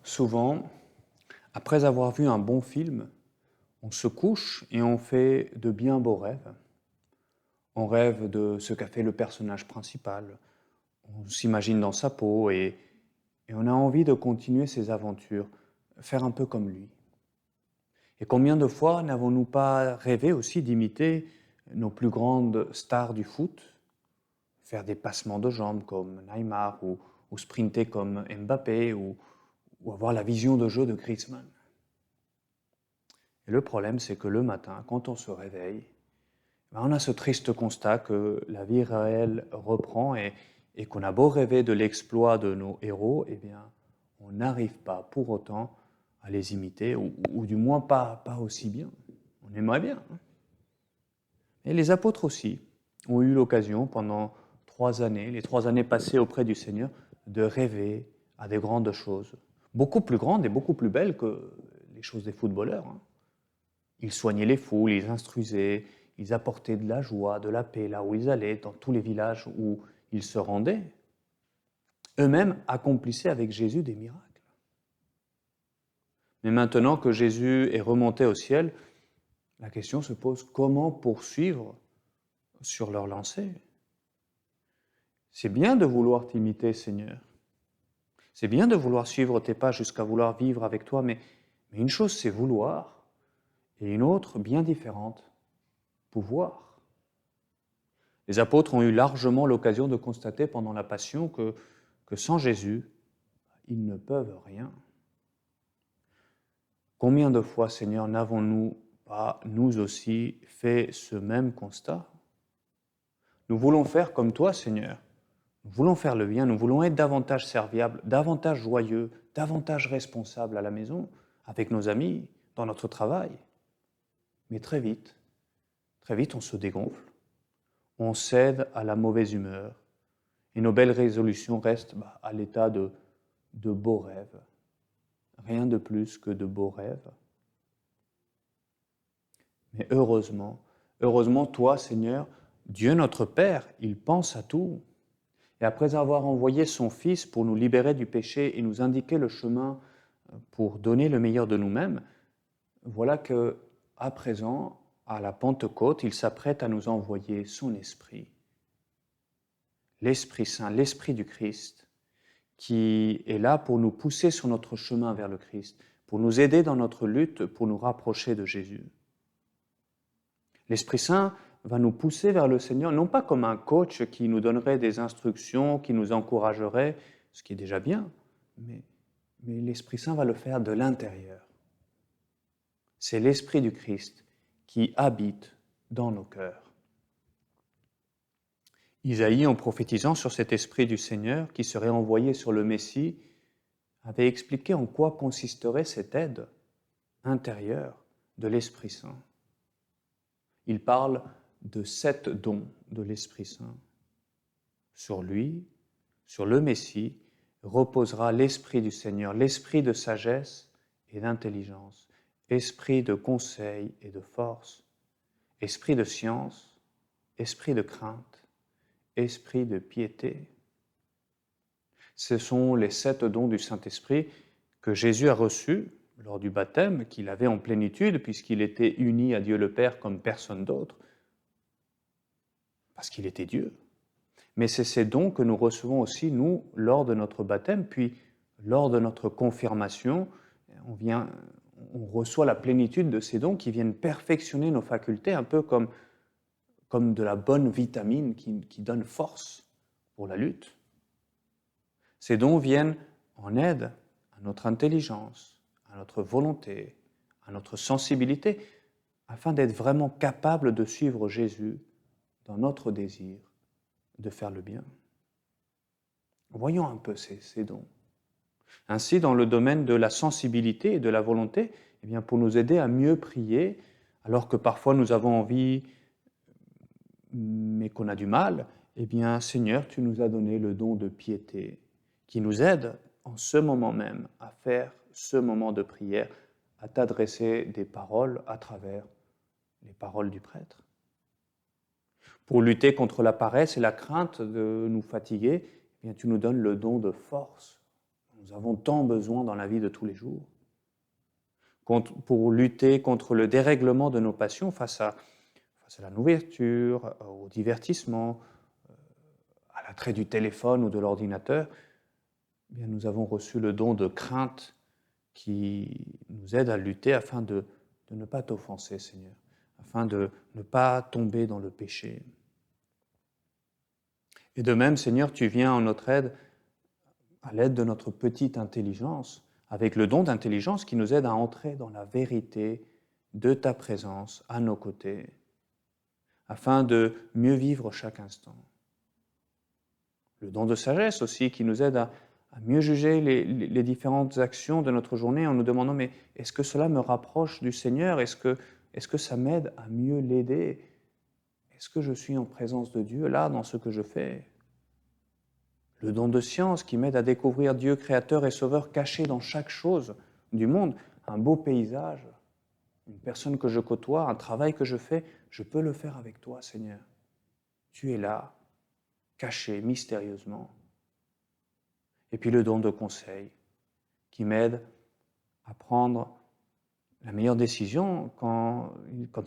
Souvent, après avoir vu un bon film, on se couche et on fait de bien beaux rêves. On rêve de ce qu'a fait le personnage principal. On s'imagine dans sa peau et on a envie de continuer ses aventures, faire un peu comme lui. Et combien de fois n'avons-nous pas rêvé aussi d'imiter nos plus grandes stars du foot, faire des passements de jambes comme Neymar ou sprinter comme Mbappé ou avoir la vision de jeu de Griezmann. Et le problème, c'est que le matin, quand on se réveille, on a ce triste constat que la vie réelle reprend et qu'on a beau rêver de l'exploit de nos héros, eh bien, on n'arrive pas pour autant à les imiter, ou du moins pas aussi bien. On aimerait bien. Et les apôtres aussi ont eu l'occasion pendant 3 années, les 3 années passées auprès du Seigneur, de rêver à des grandes choses, beaucoup plus grandes et beaucoup plus belles que les choses des footballeurs. Ils soignaient les foules, ils instruisaient, ils apportaient de la joie, de la paix là où ils allaient, dans tous les villages où ils se rendaient. Eux-mêmes accomplissaient avec Jésus des miracles. Mais maintenant que Jésus est remonté au ciel, la question se pose, comment poursuivre sur leur lancée? C'est bien de vouloir t'imiter, Seigneur. C'est bien de vouloir suivre tes pas jusqu'à vouloir vivre avec toi, mais une chose c'est vouloir, et une autre, bien différente, pouvoir. Les apôtres ont eu largement l'occasion de constater pendant la Passion que sans Jésus, ils ne peuvent rien. Combien de fois, Seigneur, n'avons-nous pas, nous aussi, fait ce même constat? Nous voulons faire comme toi, Seigneur. Nous voulons faire le bien, nous voulons être davantage serviables, davantage joyeux, davantage responsables à la maison, avec nos amis, dans notre travail. Mais très vite, on se dégonfle, on cède à la mauvaise humeur, et nos belles résolutions restent à l'état de beaux rêves. Rien de plus que de beaux rêves. Mais heureusement, toi, Seigneur, Dieu notre Père, il pense à tout. Et après avoir envoyé son Fils pour nous libérer du péché et nous indiquer le chemin pour donner le meilleur de nous-mêmes, voilà que, à présent, à la Pentecôte, il s'apprête à nous envoyer son Esprit. L'Esprit Saint, l'Esprit du Christ, qui est là pour nous pousser sur notre chemin vers le Christ, pour nous aider dans notre lutte, pour nous rapprocher de Jésus. L'Esprit Saint va nous pousser vers le Seigneur, non pas comme un coach qui nous donnerait des instructions, qui nous encouragerait, ce qui est déjà bien, mais l'Esprit Saint va le faire de l'intérieur. C'est l'Esprit du Christ qui habite dans nos cœurs. Isaïe, en prophétisant sur cet Esprit du Seigneur qui serait envoyé sur le Messie, avait expliqué en quoi consisterait cette aide intérieure de l'Esprit Saint. Il parle de 7 dons de l'Esprit Saint. Sur lui, sur le Messie, reposera l'Esprit du Seigneur, l'Esprit de sagesse et d'intelligence, Esprit de conseil et de force, Esprit de science, Esprit de crainte, Esprit de piété. Ce sont les 7 dons du Saint-Esprit que Jésus a reçus lors du baptême, qu'il avait en plénitude, puisqu'il était uni à Dieu le Père comme personne d'autre, parce qu'il était Dieu. Mais c'est ces dons que nous recevons aussi, nous, lors de notre baptême, puis lors de notre confirmation, on reçoit la plénitude de ces dons qui viennent perfectionner nos facultés, un peu comme de la bonne vitamine qui donne force pour la lutte. Ces dons viennent en aide à notre intelligence, à notre volonté, à notre sensibilité, afin d'être vraiment capable de suivre Jésus dans notre désir de faire le bien. Voyons un peu ces dons. Ainsi, dans le domaine de la sensibilité et de la volonté, eh bien, pour nous aider à mieux prier, alors que parfois nous avons envie, mais qu'on a du mal, eh bien, Seigneur, tu nous as donné le don de piété, qui nous aide en ce moment même à faire ce moment de prière, à t'adresser des paroles à travers les paroles du prêtre. Pour lutter contre la paresse et la crainte de nous fatiguer, eh bien, tu nous donnes le don de force, nous avons tant besoin dans la vie de tous les jours, pour lutter contre le dérèglement de nos passions face à la nourriture, au divertissement, à l'attrait du téléphone ou de l'ordinateur. Eh bien, nous avons reçu le don de crainte qui nous aide à lutter afin de ne pas t'offenser, Seigneur, afin de ne pas tomber dans le péché. Et de même, Seigneur, tu viens en notre aide, à l'aide de notre petite intelligence, avec le don d'intelligence qui nous aide à entrer dans la vérité de ta présence à nos côtés, afin de mieux vivre chaque instant. Le don de sagesse aussi qui nous aide à mieux juger les différentes actions de notre journée en nous demandant mais est-ce que cela me rapproche du Seigneur? Est-ce que ça m'aide à mieux l'aider? Est-ce que je suis en présence de Dieu là dans ce que je fais? Le don de science qui m'aide à découvrir Dieu créateur et sauveur caché dans chaque chose du monde, un beau paysage, une personne que je côtoie, un travail que je fais, je peux le faire avec toi, Seigneur. Tu es là, caché mystérieusement. Et puis le don de conseil qui m'aide à prendre la meilleure décision quand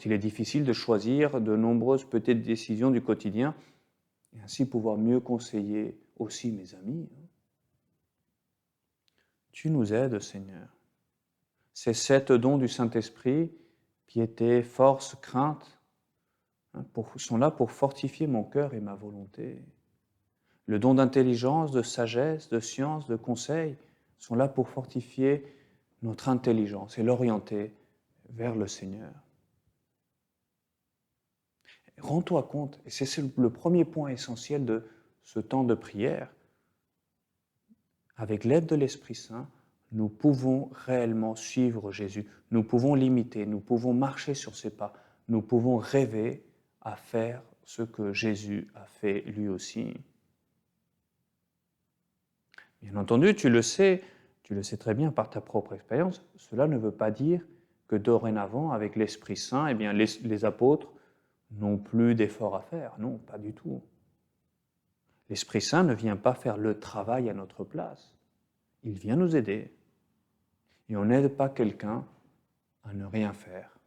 il est difficile de choisir de nombreuses petites décisions du quotidien et ainsi pouvoir mieux conseiller aussi mes amis. Tu nous aides, Seigneur. C'est sept dons du Saint-Esprit, piété, force, crainte, sont là pour fortifier mon cœur et ma volonté. Le don d'intelligence, de sagesse, de science, de conseil sont là pour fortifier notre intelligence et l'orienter vers le Seigneur. Rends-toi compte, et c'est le premier point essentiel de ce temps de prière, avec l'aide de l'Esprit Saint, nous pouvons réellement suivre Jésus, nous pouvons l'imiter, nous pouvons marcher sur ses pas, nous pouvons rêver à faire ce que Jésus a fait lui aussi. Bien entendu, tu le sais très bien par ta propre expérience, cela ne veut pas dire que dorénavant, avec l'Esprit Saint, eh bien, les apôtres n'ont plus d'efforts à faire. Non, pas du tout. L'Esprit Saint ne vient pas faire le travail à notre place. Il vient nous aider. Et on n'aide pas quelqu'un à ne rien faire.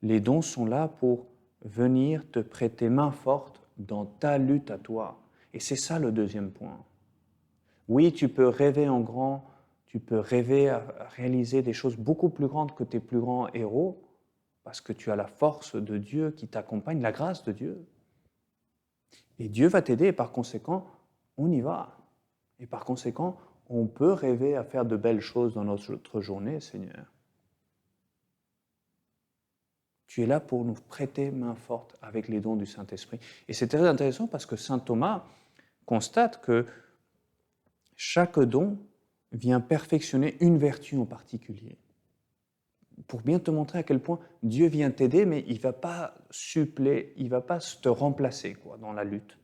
Les dons sont là pour venir te prêter main forte dans ta lutte à toi. Et c'est ça le deuxième point. Oui, tu peux rêver en grand, tu peux rêver à réaliser des choses beaucoup plus grandes que tes plus grands héros, parce que tu as la force de Dieu qui t'accompagne, la grâce de Dieu. Et Dieu va t'aider et par conséquent, on y va. Et par conséquent, on peut rêver à faire de belles choses dans notre journée, Seigneur. Tu es là pour nous prêter main forte avec les dons du Saint-Esprit. Et c'est très intéressant parce que saint Thomas constate que chaque don vient perfectionner une vertu en particulier. Pour bien te montrer à quel point Dieu vient t'aider, mais il ne va pas suppléer, il ne va pas te remplacer dans la lutte.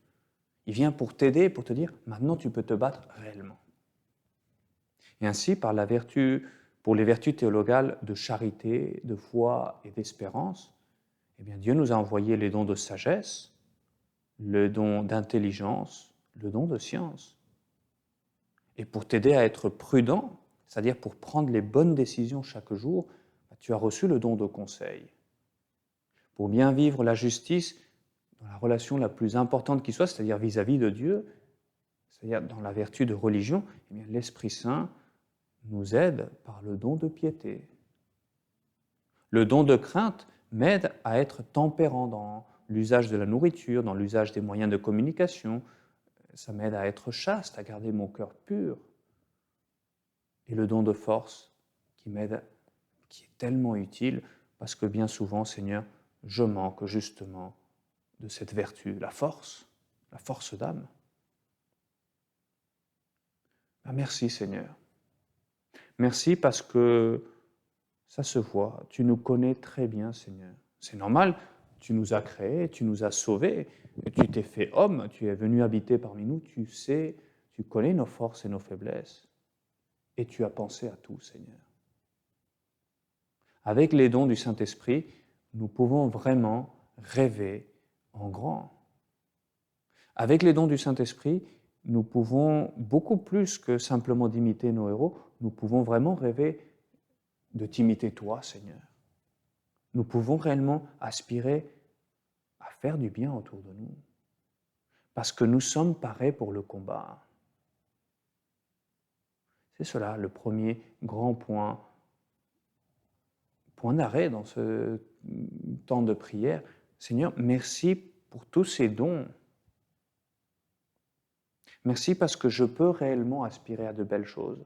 Il vient pour t'aider, pour te dire, maintenant tu peux te battre réellement. Et ainsi, pour les vertus théologales de charité, de foi et d'espérance, eh bien, Dieu nous a envoyé les dons de sagesse, le don d'intelligence, le don de science. Et pour t'aider à être prudent, c'est-à-dire pour prendre les bonnes décisions chaque jour, tu as reçu le don de conseil. Pour bien vivre la justice dans la relation la plus importante qui soit, c'est-à-dire vis-à-vis de Dieu, c'est-à-dire dans la vertu de religion, eh bien, l'Esprit Saint nous aide par le don de piété. Le don de crainte m'aide à être tempérant dans l'usage de la nourriture, dans l'usage des moyens de communication. Ça m'aide à être chaste, à garder mon cœur pur. Et le don de force qui m'aide, qui est tellement utile, parce que bien souvent, Seigneur, je manque justement de cette vertu, la force d'âme. Merci Seigneur. Merci parce que ça se voit, tu nous connais très bien Seigneur. C'est normal, tu nous as créés, tu nous as sauvés, tu t'es fait homme, tu es venu habiter parmi nous, tu sais, tu connais nos forces et nos faiblesses. Et tu as pensé à tout, Seigneur. Avec les dons du Saint-Esprit, nous pouvons vraiment rêver en grand. Avec les dons du Saint-Esprit, nous pouvons, beaucoup plus que simplement d'imiter nos héros, nous pouvons vraiment rêver de t'imiter toi, Seigneur. Nous pouvons réellement aspirer à faire du bien autour de nous, parce que nous sommes parés pour le combat. C'est cela le premier grand point d'arrêt dans ce temps de prière. Seigneur, merci pour tous ces dons. Merci parce que je peux réellement aspirer à de belles choses.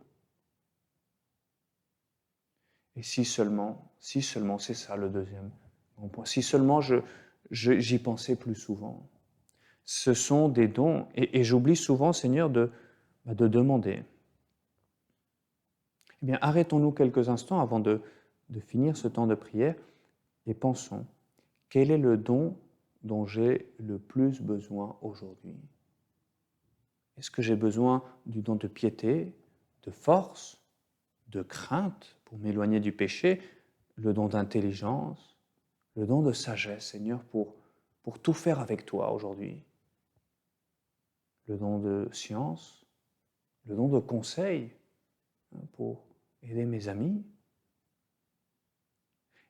Et si seulement, c'est ça le deuxième grand point, si seulement j'y pensais plus souvent. Ce sont des dons, et j'oublie souvent, Seigneur, de demander. Eh bien, arrêtons-nous quelques instants avant de finir ce temps de prière et pensons, quel est le don dont j'ai le plus besoin aujourd'hui? Est-ce que j'ai besoin du don de piété, de force, de crainte pour m'éloigner du péché, le don d'intelligence, le don de sagesse, Seigneur, pour tout faire avec toi aujourd'hui, le don de science, le don de conseil pour aider mes amis?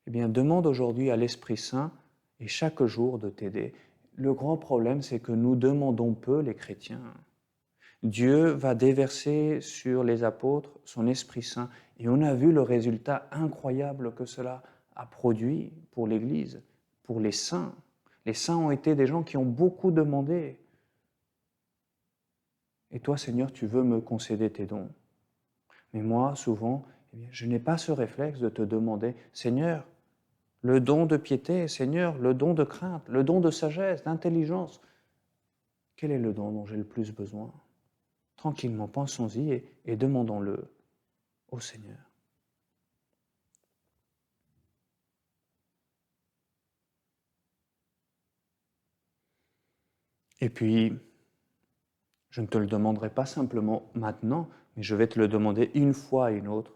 Eh bien, demande aujourd'hui à l'Esprit Saint et chaque jour de t'aider. Le grand problème, c'est que nous demandons peu, les chrétiens. Dieu va déverser sur les apôtres son Esprit Saint et on a vu le résultat incroyable que cela a produit pour l'Église, pour les saints. Les saints ont été des gens qui ont beaucoup demandé. Et toi, Seigneur, tu veux me concéder tes dons. Mais moi, souvent, je n'ai pas ce réflexe de te demander, Seigneur, le don de piété, Seigneur, le don de crainte, le don de sagesse, d'intelligence. Quel est le don dont j'ai le plus besoin? Tranquillement, pensons-y et demandons-le au Seigneur. Et puis, je ne te le demanderai pas simplement maintenant, mais je vais te le demander une fois et une autre.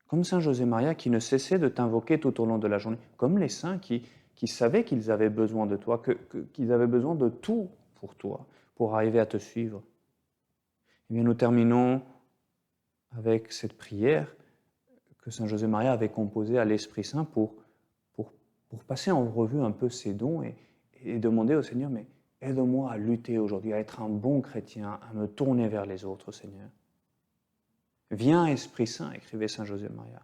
Comme Saint José Maria qui ne cessait de t'invoquer tout au long de la journée, comme les saints qui savaient qu'ils avaient besoin de toi, qu'ils avaient besoin de tout pour toi, pour arriver à te suivre. Eh bien, nous terminons avec cette prière que Saint José Maria avait composée à l'Esprit Saint pour passer en revue un peu ses dons et demander au Seigneur, mais aide-moi à lutter aujourd'hui, à être un bon chrétien, à me tourner vers les autres, Seigneur. Viens, Esprit Saint, écrivait Saint José Maria,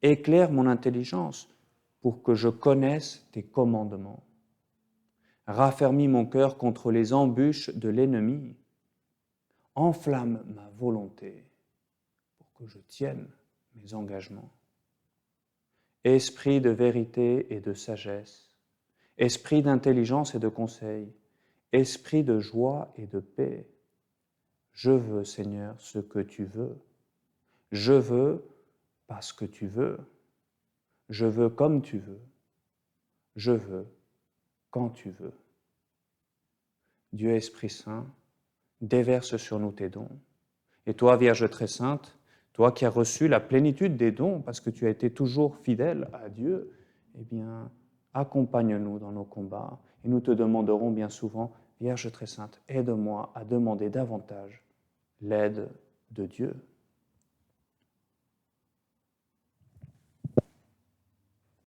éclaire mon intelligence pour que je connaisse tes commandements. Raffermis mon cœur contre les embûches de l'ennemi. Enflamme ma volonté pour que je tienne mes engagements. Esprit de vérité et de sagesse, esprit d'intelligence et de conseil, esprit de joie et de paix. Je veux, Seigneur, ce que tu veux. Je veux parce que tu veux. Je veux comme tu veux. Je veux quand tu veux. Dieu Esprit Saint, déverse sur nous tes dons. Et toi, Vierge très sainte, toi qui as reçu la plénitude des dons, parce que tu as été toujours fidèle à Dieu, eh bien, accompagne-nous dans nos combats. Et nous te demanderons bien souvent, Vierge très sainte, aide-moi à demander davantage l'aide de Dieu.